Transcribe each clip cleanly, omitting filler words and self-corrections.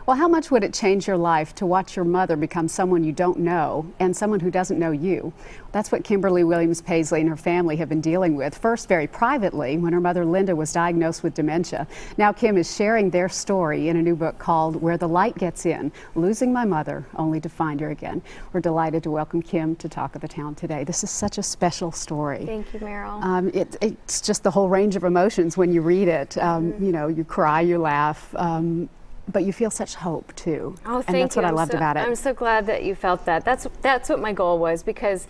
Well, how much would it change your life to watch your mother become someone you don't know and someone who doesn't know you? That's what Kimberly Williams Paisley and her family have been dealing with, first very privately when her mother Linda was diagnosed with dementia. Now Kim is sharing their story in a new book called Where the Light Gets In, Losing My Mother Only to Find Her Again. We're delighted to welcome Kim to Talk of the Town today. This is such a special story. Thank you, Meryl. It's just the whole range of emotions when you read it. You know, you cry, you laugh. But you feel such hope too. Oh, thank and that's you. what I loved about it. I'm so glad that you felt that. That's what my goal was, because,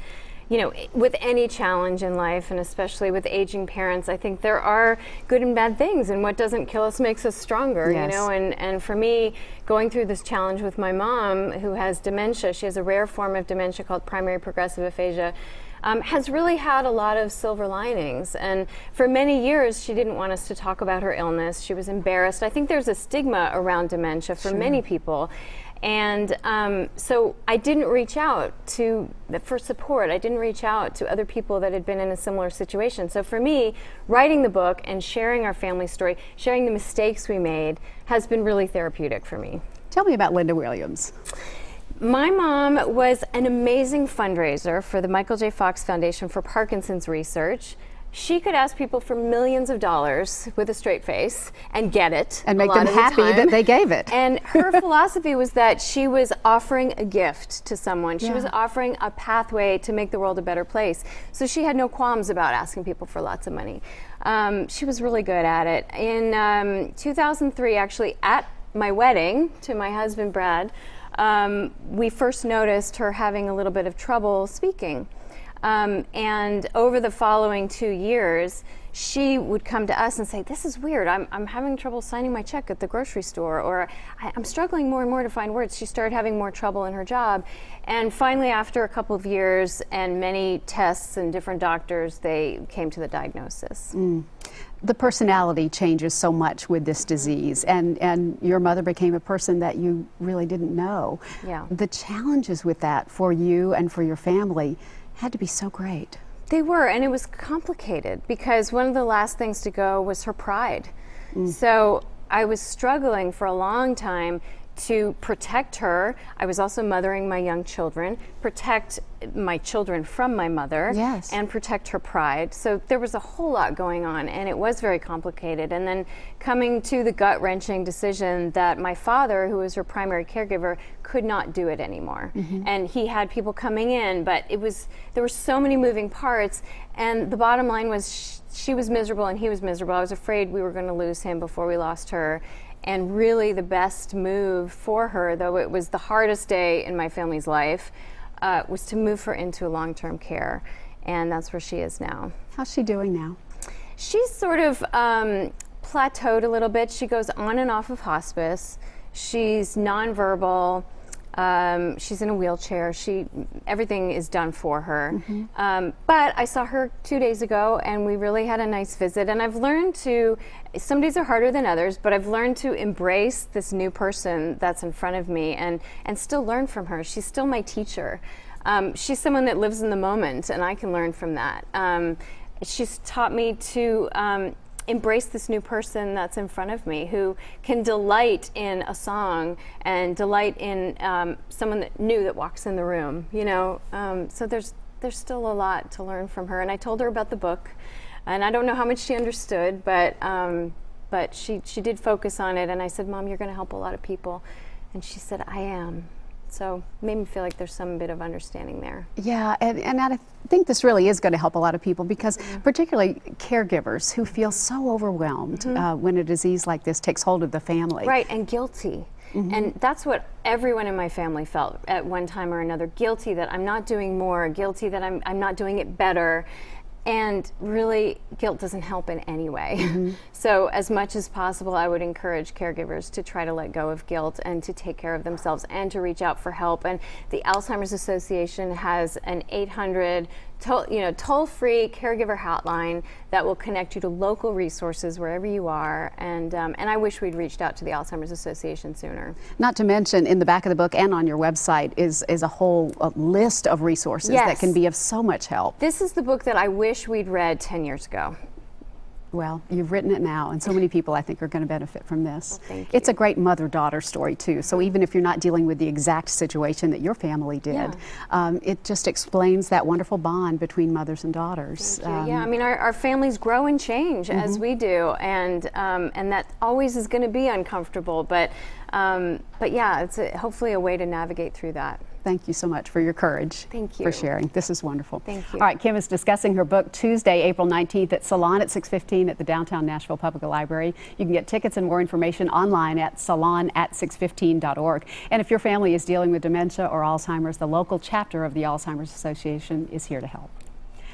you know, with any challenge in life, and especially with aging parents, I think there are good and bad things, and what doesn't kill us makes us stronger. Yes. You know, and for me, going through this challenge with my mom, who has dementia, she has a rare form of dementia called primary progressive aphasia, has really had a lot of silver linings. And for many years, she didn't want us to talk about her illness. She was embarrassed. I think there's a stigma around dementia for many people. And so I didn't reach out for support. I didn't reach out to other people that had been in a similar situation. So for me, writing the book and sharing our family story, sharing the mistakes we made, has been really therapeutic for me. Tell me about Linda Williams. My mom was an amazing fundraiser for the Michael J. Fox Foundation for Parkinson's Research. She could ask people for millions of dollars with a straight face and get it. And make them happy that they gave it. And her philosophy was that she was offering a gift to someone. She was offering a pathway to make the world a better place. So she had no qualms about asking people for lots of money. She was really good at it. In 2003, actually, at my wedding to my husband, Brad, we first noticed her having a little bit of trouble speaking. And over the following 2 years, she would come to us and say, "This is weird. I'm having trouble signing my check at the grocery store," or "I'm struggling more and more to find words." She started having more trouble in her job. And finally, after a couple of years and many tests and different doctors, they came to the diagnosis. The personality changes so much with this disease, and your mother became a person that you really didn't know. Yeah. The challenges with that for you and for your family had to be so great. They were, and it was complicated because one of the last things to go was her pride. So I was struggling for a long time to protect her. I was also mothering my young children, protect my children from my mother, and protect her pride. So there was a whole lot going on, and it was very complicated. And then coming to the gut-wrenching decision that my father, who was her primary caregiver, could not do it anymore. And he had people coming in, but there were so many moving parts, and the bottom line was she was miserable and he was miserable. I was afraid we were going to lose him before we lost her. And really the best move for her, though it was the hardest day in my family's life, was to move her into long-term care. And that's where she is now. How's she doing now? She's sort of plateaued a little bit. She goes on and off of hospice. She's nonverbal. She's in a wheelchair. Everything is done for her. But I saw her 2 days ago, and we really had a nice visit. And I've learned some days are harder than others, but I've learned to embrace this new person that's in front of me and still learn from her. She's still my teacher. She's someone that lives in the moment, and I can learn from that. She's taught me to embrace this new person that's in front of me, who can delight in a song and delight in someone new that walks in the room, you know. So there's still a lot to learn from her. And I told her about the book, and I don't know how much she understood, but she did focus on it. And I said, "Mom, you're going to help a lot of people." And she said, "I am." So it made me feel like there's some bit of understanding there. Yeah, and I think this really is going to help a lot of people, because particularly caregivers who feel so overwhelmed when a disease like this takes hold of the family. Right, and guilty. And that's what everyone in my family felt at one time or another. Guilty that I'm not doing more, guilty that I'm not doing it better. And really, guilt doesn't help in any way. So as much as possible, I would encourage caregivers to try to let go of guilt and to take care of themselves and to reach out for help. And the Alzheimer's Association has an 800 toll-free caregiver hotline that will connect you to local resources wherever you are. And I wish we'd reached out to the Alzheimer's Association sooner. Not to mention, in the back of the book and on your website is a whole list of resources that can be of so much help. This is the book that I wish we'd read 10 years ago. Well, you've written it now, and so many people, I think, are going to benefit from this. Well, thank It's you. a great mother-daughter story, too. So even if you're not dealing with the exact situation that your family did, it just explains that wonderful bond between mothers and daughters. Yeah, I mean, our families grow and change as we do, and that always is going to be uncomfortable. But yeah, it's hopefully a way to navigate through that. Thank you so much for your courage. Thank you. For sharing. This is wonderful. Thank you. All right, Kim is discussing her book Tuesday, April 19th at Salon at 6:15 at the downtown Nashville Public Library. You can get tickets and more information online at salon@615.org. And if your family is dealing with dementia or Alzheimer's, the local chapter of the Alzheimer's Association is here to help.